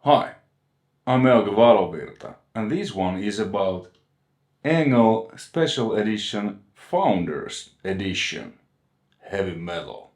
Hi, I'm Euge Valovirta, and this one is about ENGL Special Edition Founders Edition Heavy Metal.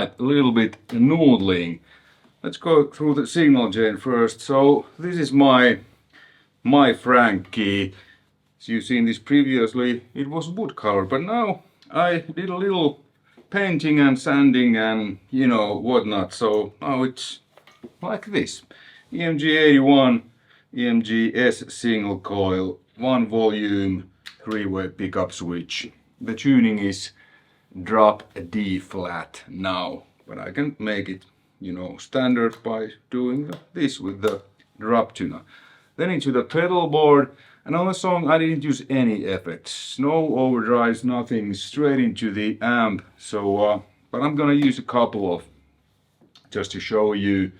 Alright, a little bit noodling. Let's go through the signal chain first. So this is my Frankie. As you've seen this previously, it was wood color, but now I did a little painting and sanding and you know whatnot. So now it's like this. EMG81, EMG-S single coil, 1 volume, 3-way pickup switch. The tuning is drop D flat now, but I can make it, you know, standard by doing this with the drop tuner. Then into the pedal board, and on the song I didn't use any effects, no overdrives, nothing, straight into the amp. So, but I'm gonna use a couple of just to show you.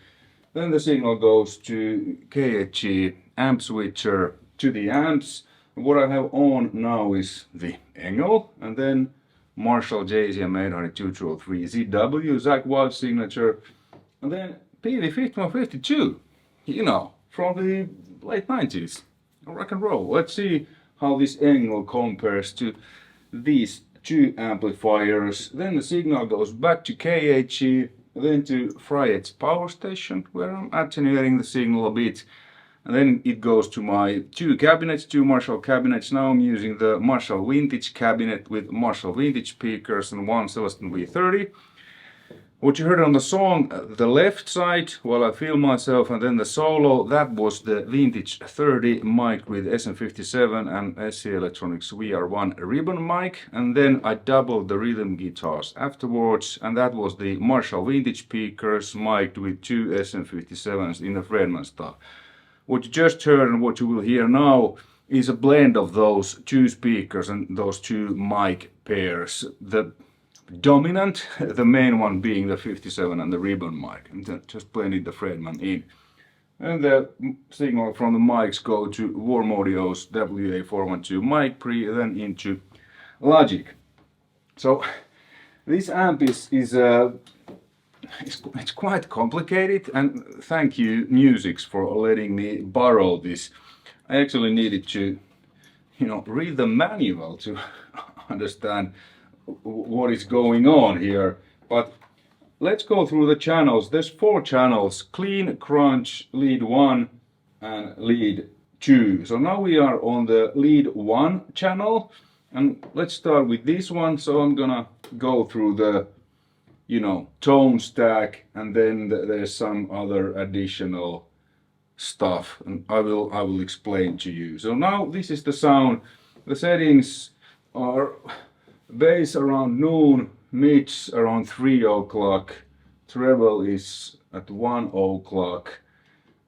Then the signal goes to KHE amp switcher to the amps. What I have on now is the ENGL, and then Marshall JCM800 203 ZW, Zach Wild signature, and then Peavey 5152, you know, from the late 90s, rock and roll. Let's see how this ENGL compares to these two amplifiers. Then the signal goes back to KHE, then to Fryet's power station, where I'm attenuating the signal a bit. And then it goes to my two Marshall cabinets. Now I'm using the Marshall Vintage cabinet with Marshall Vintage speakers and one Celestin V30. What you heard on the song, the left side, while I feel myself, and then the solo, that was the Vintage 30 mic with SM57 and SC Electronics VR1 ribbon mic. And then I doubled the rhythm guitars afterwards, and that was the Marshall Vintage speakers mic'd with two SM57s in the Fredman style. What you just heard and what you will hear now is a blend of those two speakers and those two mic pairs. The dominant, the main one being the 57 and the ribbon mic, and then just blended the Fredman in. And the signal from the mics go to Warm Audio's WA412 mic pre, then into Logic. So this amp it's quite complicated, and thank you Musics for letting me borrow this. I actually needed to, you know, read the manual to understand what is going on here. But let's go through the channels. There's 4 channels: clean, crunch, lead 1 and lead 2. So now we are on the lead 1 channel, and let's start with this one. So I'm gonna go through the, you know, tone stack, and then there's some other additional stuff, and I will explain to you. So now this is the sound. The settings are bass around noon, mids around 3 o'clock, treble is at 1 o'clock,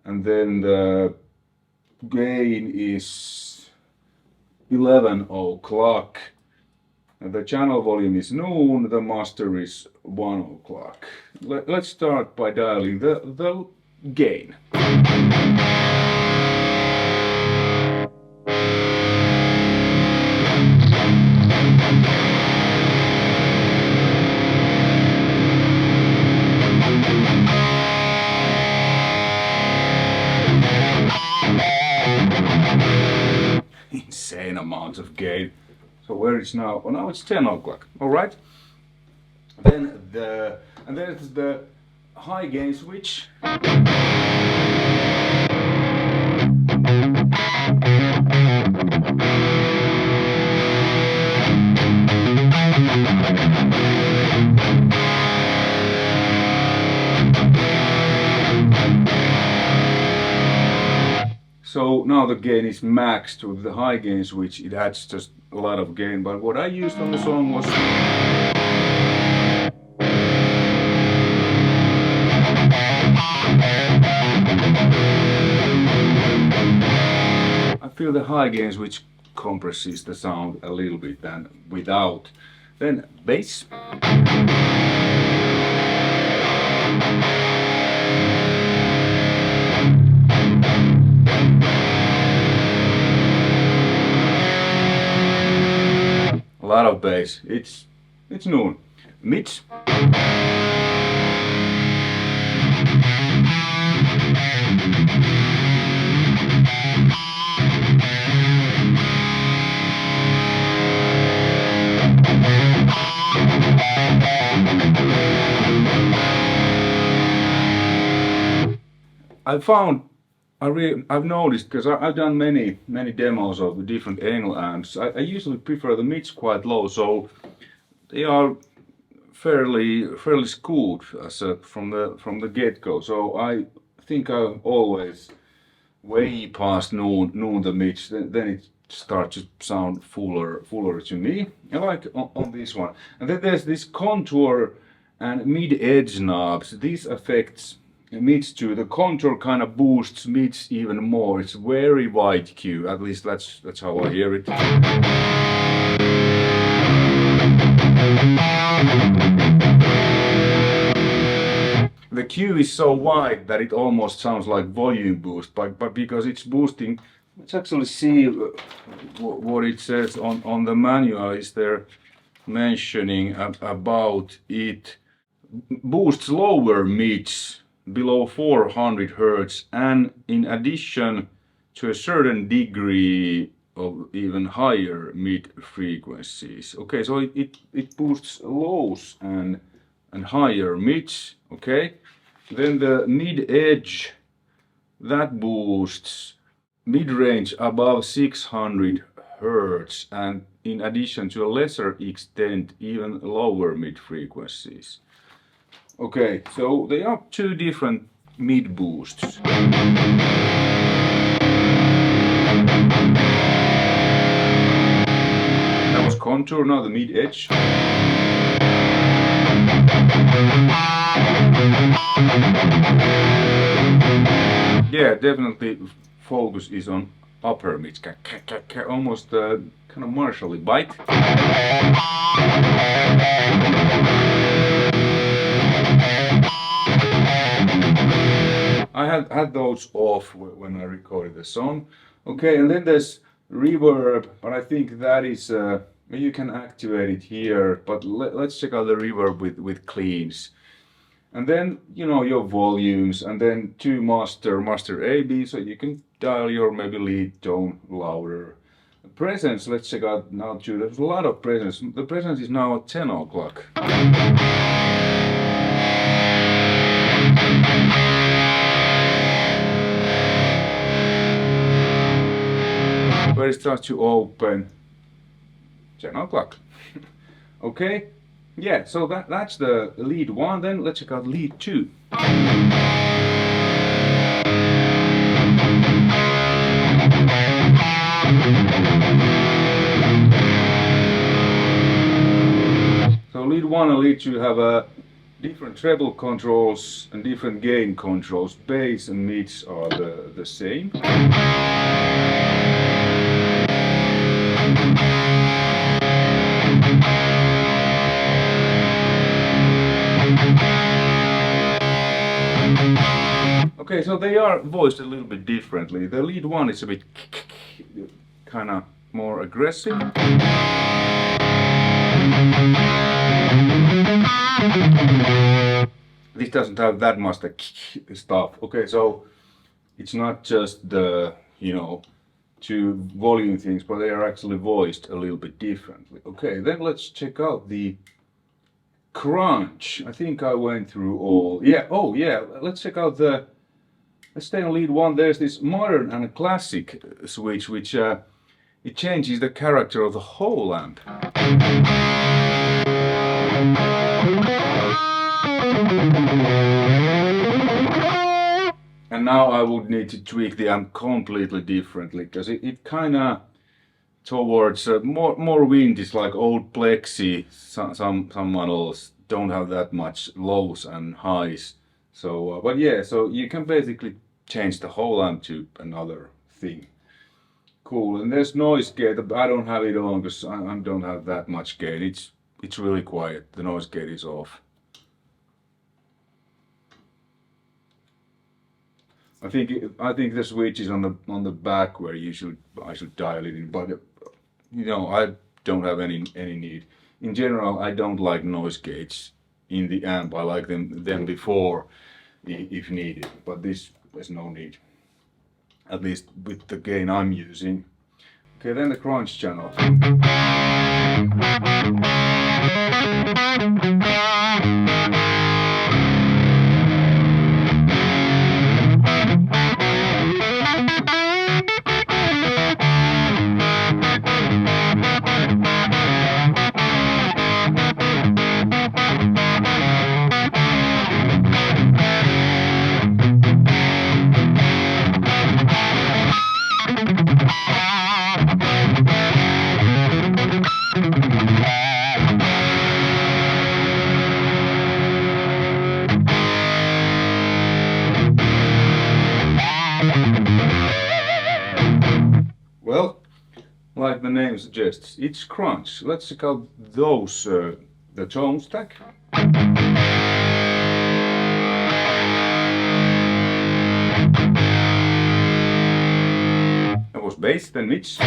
and then the gain is 11 o'clock. And the channel volume is noon, the master is 1 o'clock. Let's start by dialing the gain. Insane amounts of gain. So where it's now? Oh, now it's 10 o'clock. All right. Then there's the high gain switch. So now the gain is maxed with the high gain switch. It adds just a lot of gain, but what I used on the song was I feel the high gain switch compresses the sound a little bit than without. Then bass. A lot of bass. It's noon. Mids. I've noticed, because I've done many demos of the different ENGL amps. I usually prefer the mids quite low, so they are fairly skewed from the get-go. So I think I always way past noon the mids, then it starts to sound fuller to me. I like on this one. And then there's this contour and mid-edge knobs. This affects mids too. The contour kind of boosts mids even more. It's very wide Q, at least that's how I hear it. The Q is so wide that it almost sounds like volume boost, but because it's boosting, let's actually see what it says on the manual. Is there mentioning about it? Boosts lower mids below 400 Hz, and in addition to a certain degree of even higher mid frequencies. Okay, so it boosts lows and higher mids. Okay, then the mid edge, that boosts mid range above 600 Hz, and in addition to a lesser extent even lower mid frequencies. Okay, so they are two different mid boosts. That was contour, now the mid edge. Yeah, definitely focus is on upper mids, almost kind of Marshall bite. I had those off when I recorded the song. Okay, and then there's reverb, but I think that is you can activate it here, but let's check out the reverb with cleans. And then, you know, your volumes, and then to master AB, so you can dial your maybe lead tone louder. Presence, let's check out now too. There's a lot of presence. The presence is now at 10 o'clock. Where it starts to open 10 o'clock. Okay, yeah, so that's the lead one. Then let's check out lead two. So lead one and lead two have different treble controls and different gain controls. Bass and mids are the same. Okay, so they are voiced a little bit differently. The lead one is a bit kind of more aggressive. This doesn't have that much the stuff. Okay, so it's not just the, you know, two volume things, but they are actually voiced a little bit differently. Okay, then let's check out the crunch. I think I went through all. Yeah, oh yeah, let's check out the, let's stay on lead one. There's this modern and classic switch, which it changes the character of the whole amp. And now I would need to tweak the amp completely differently, because it kind of towards more vintage, like old Plexi. Some models don't have that much lows and highs. So, but yeah, so you can basically change the whole amp to another thing. Cool. And there's noise gate. I don't have it on because I don't have that much gain. It's really quiet. The noise gate is off. I think the switch is on the back where I should dial it in, but you know, I don't have any need. In general, I don't like noise gates in the amp. I like them before, if needed, but this there's no need. At least with the gain I'm using. Okay, then the crunch channel. name suggests, it's crunch. Let's check out those, the tone stack. That was bass, then mids.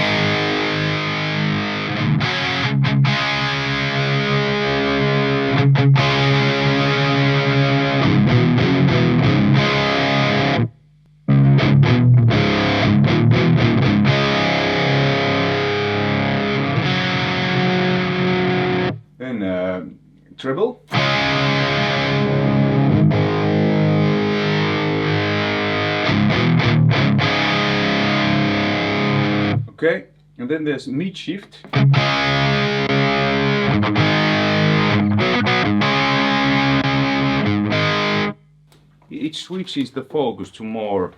Then treble. Okay, and then there's mid shift. It switches the focus to more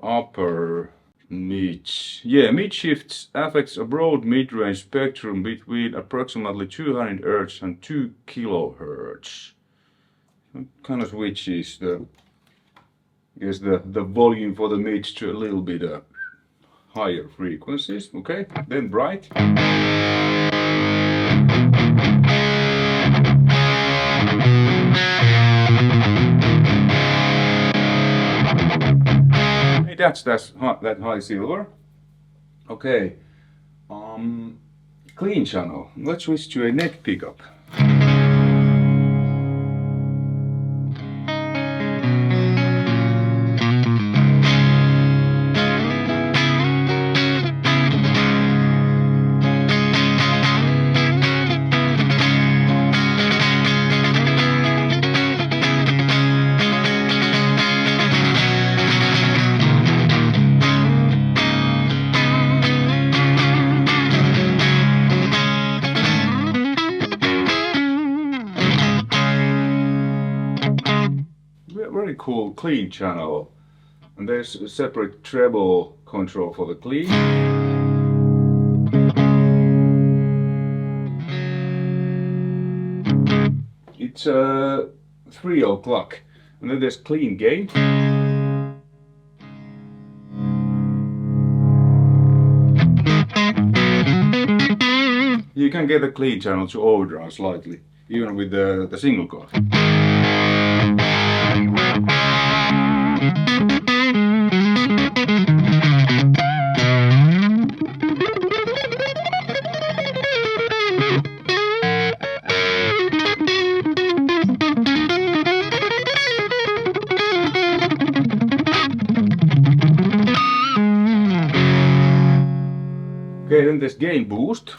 upper mids. Yeah, mid shifts affects a broad mid-range spectrum between approximately 200 Hz and 2 kHz. It kind of switches the volume for the mids to a little bit higher frequencies. Okay, then bright. That's that high silver. Okay, clean channel. Let's switch to a neck pickup. Very cool clean channel, and there's a separate treble control for the clean. It's 3 o'clock, and then there's clean gain. You can get the clean channel to overdrive slightly, even with the single coil. Okay, then there's gain boost.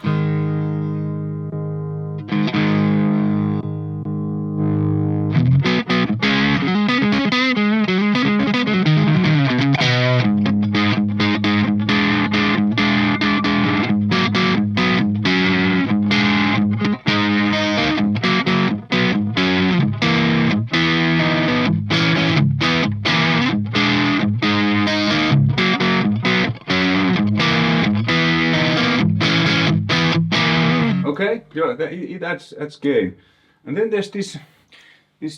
Okay, yeah, that's gain. And then there's this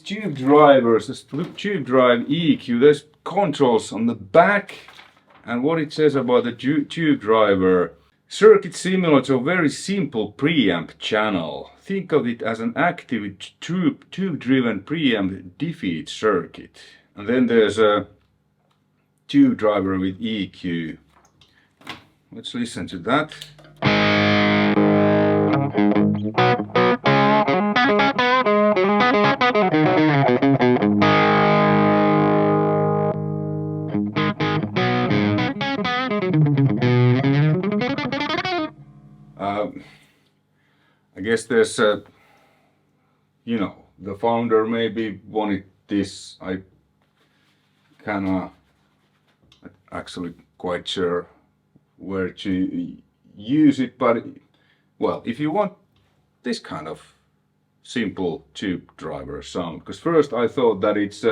tube drivers, this tube drive EQ. There's controls on the back, and what it says about the tube driver. Circuit similar to a very simple preamp channel. Think of it as an active tube-driven preamp defeat circuit. And then there's a tube driver with EQ. Let's listen to that. I guess there's you know, the founder maybe wanted this. I kinda actually quite sure where to use it, but well, if you want this kind of simple tube driver sound, because first I thought that it's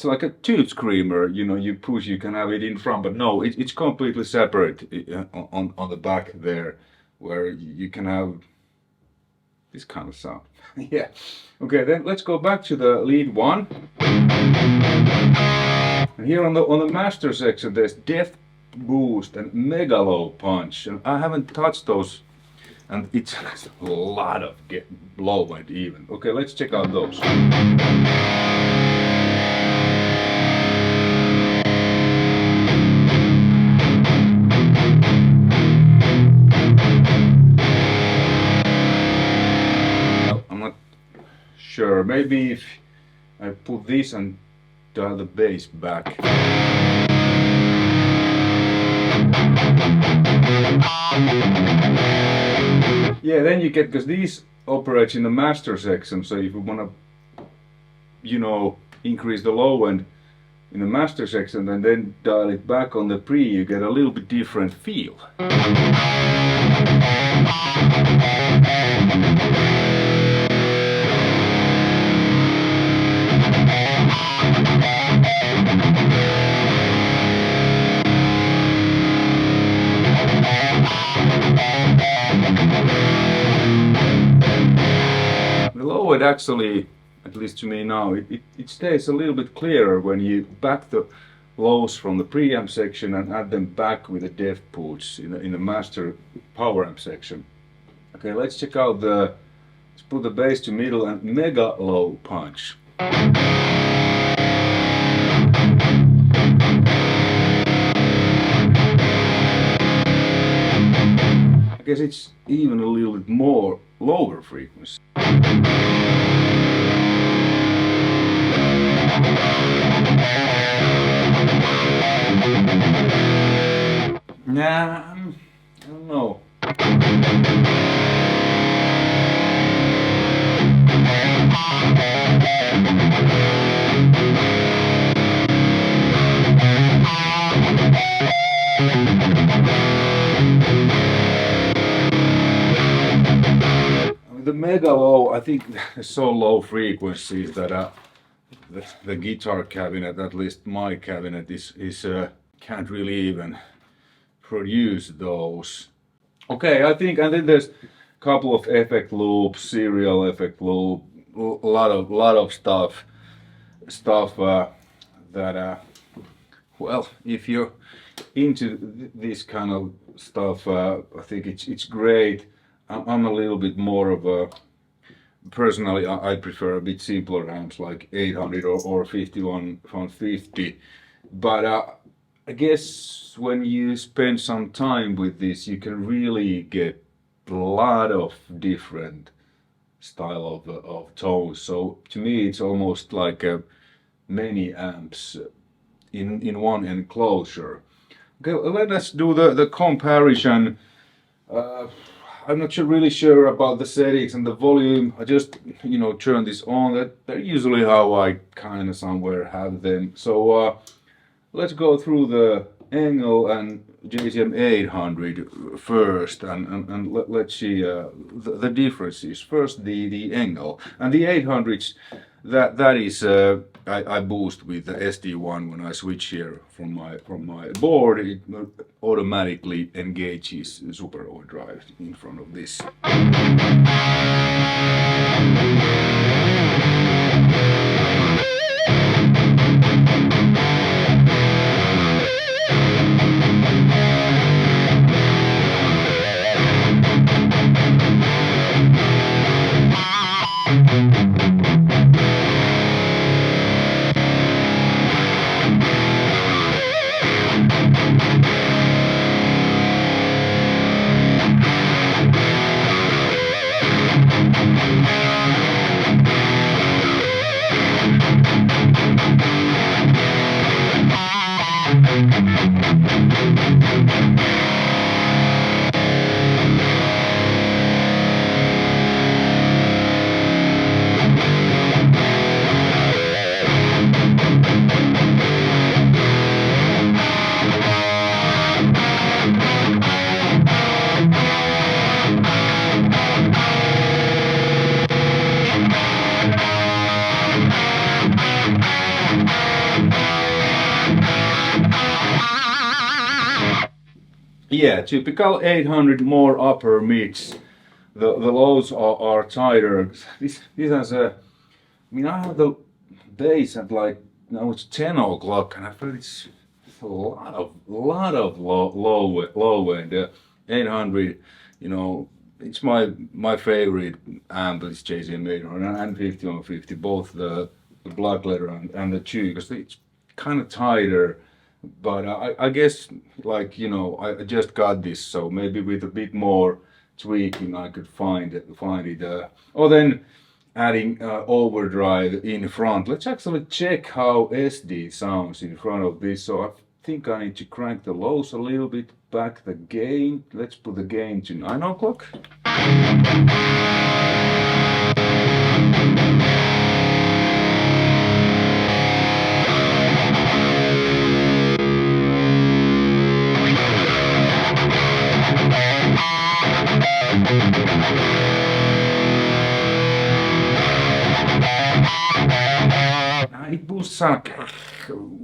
like a tube screamer, you know, you push, you can have it in front, but no, it's completely separate on the back there, where you can have this kind of sound. Yeah. Okay, then let's go back to the lead one. And here on the master section, there's depth boost and mega low punch, and I haven't touched those, and it's a lot of low end even. Okay, let's check out those. I'm not sure, maybe if I put this and dial the bass back. Yeah, then you get, because these operate in the master section, so if you want to, you know, increase the low end in the master section and then dial it back on the pre, you get a little bit different feel. The low end actually, at least to me now, it stays a little bit clearer when you back the lows from the preamp section and add them back with the depth puts in the master power amp section. Okay, let's check out let's put the bass to middle and mega low punch. I guess it's even a little bit more lower frequency. Nah, I don't know. The mega low, I think, is so low frequencies that the guitar cabinet, at least my cabinet, can't really even produce those. Okay, I think, and then there's a couple of effect loops, serial effect loop, a lot of stuff that well, if you're into this kind of stuff, I think it's great. I'm a little bit more of a, personally I prefer a bit simpler amps like 800 or 5150, but I guess when you spend some time with this, you can really get a lot of different style of tones. So to me it's almost like many amps in one enclosure. Okay, let us do the comparison. I'm not really sure about the settings and the volume. I just, you know, turn this on. They're usually how I kind of somewhere have them. So let's go through the ENGL and JCM800 first, and let's see the differences. First, the ENGL and the 800s. That is I boost with the SD1 when I switch here from my board. It automatically engages super overdrive in front of this. Yeah, typical 800, more upper mids. The lows are tighter. This has a, I mean, I have the bass at like, now it's 10 o'clock and I feel it's a lot of low end. 800, you know, it's my favorite amp is JCM800 and 5150, both the black letter and the Euge, because it's kind of tighter. But I guess, like, you know, I just got this, so maybe with a bit more tweaking I could find it. Or then adding overdrive in front. Let's actually check how SD sounds in front of this. So I think I need to crank the lows a little bit back, the gain. Let's put the gain to 9 o'clock. It boosts some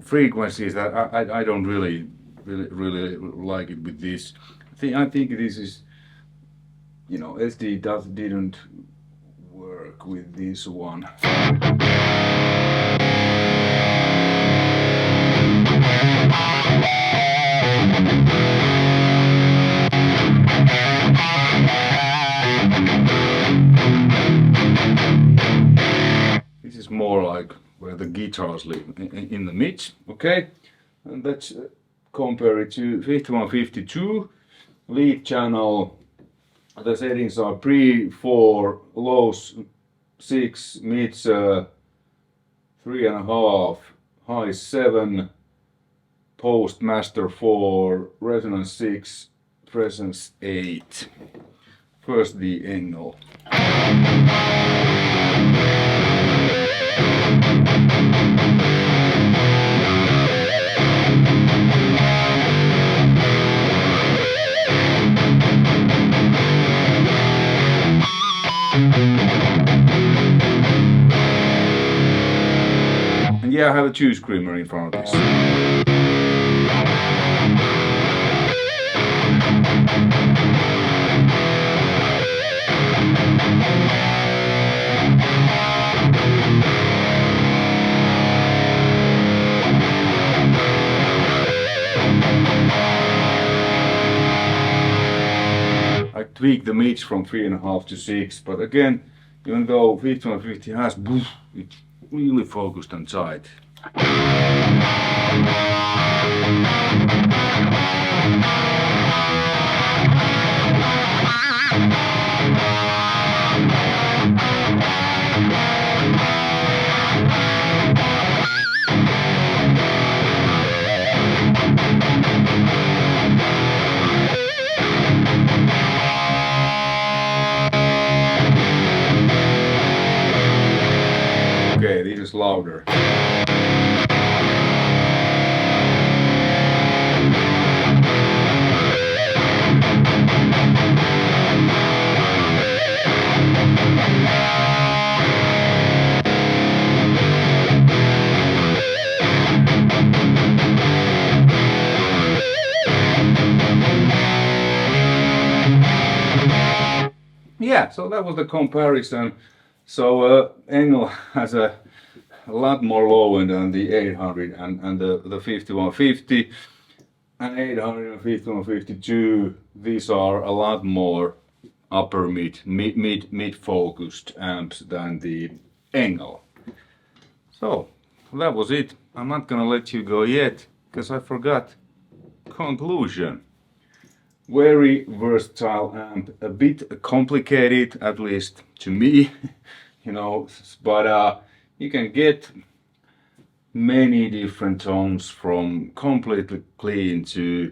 frequencies that I don't really like it with this. I think this is, you know, SD didn't work with this one. This is more like where the guitars live, in the mids, okay? And let's compare it to 5152 lead channel. The settings are pre 4, lows 6, mids 3.5, high 7, post master 4, resonance 6, presence 8. First the ENGL. And yeah, I have a Euge screamer in front of this. I tweaked the mids from 3.5 to 6, but again, even though 5150 has, it's really focused and tight. Okay, this is louder. Yeah, so that was the comparison. So ENGL has a lot more low end than the 800 and the 5150, and 800 and 5152. These are a lot more upper mid focused amps than the ENGL. So that was it. I'm not gonna let you go yet because I forgot. Conclusion. Very versatile amp, a bit complicated, at least to me, you know, but you can get many different tones from completely clean to,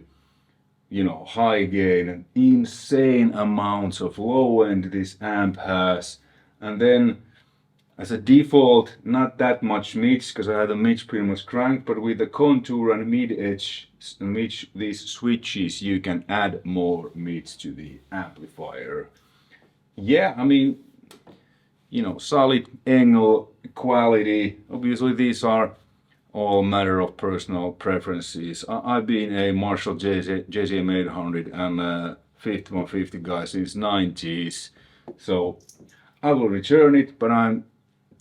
you know, high gain, and insane amounts of low end this amp has. And then as a default, not that much mids, because I had the mids pretty much cranked, but with the contour and mid edge, these switches, you can add more mids to the amplifier. Yeah, I mean, you know, solid ENGL quality. Obviously these are all matter of personal preferences. I've been a Marshall JCM800 and 5150 guy since 90s, so I will return it, but I'm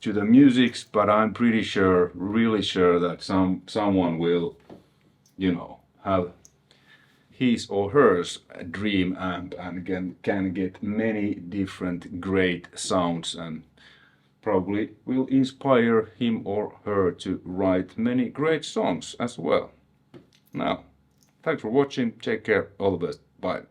to the musics, but I'm pretty sure, really sure that someone will you know, have his or hers dream amp and can get many different great sounds, and probably will inspire him or her to write many great songs as well. Now, thanks for watching, take care, all the best, bye.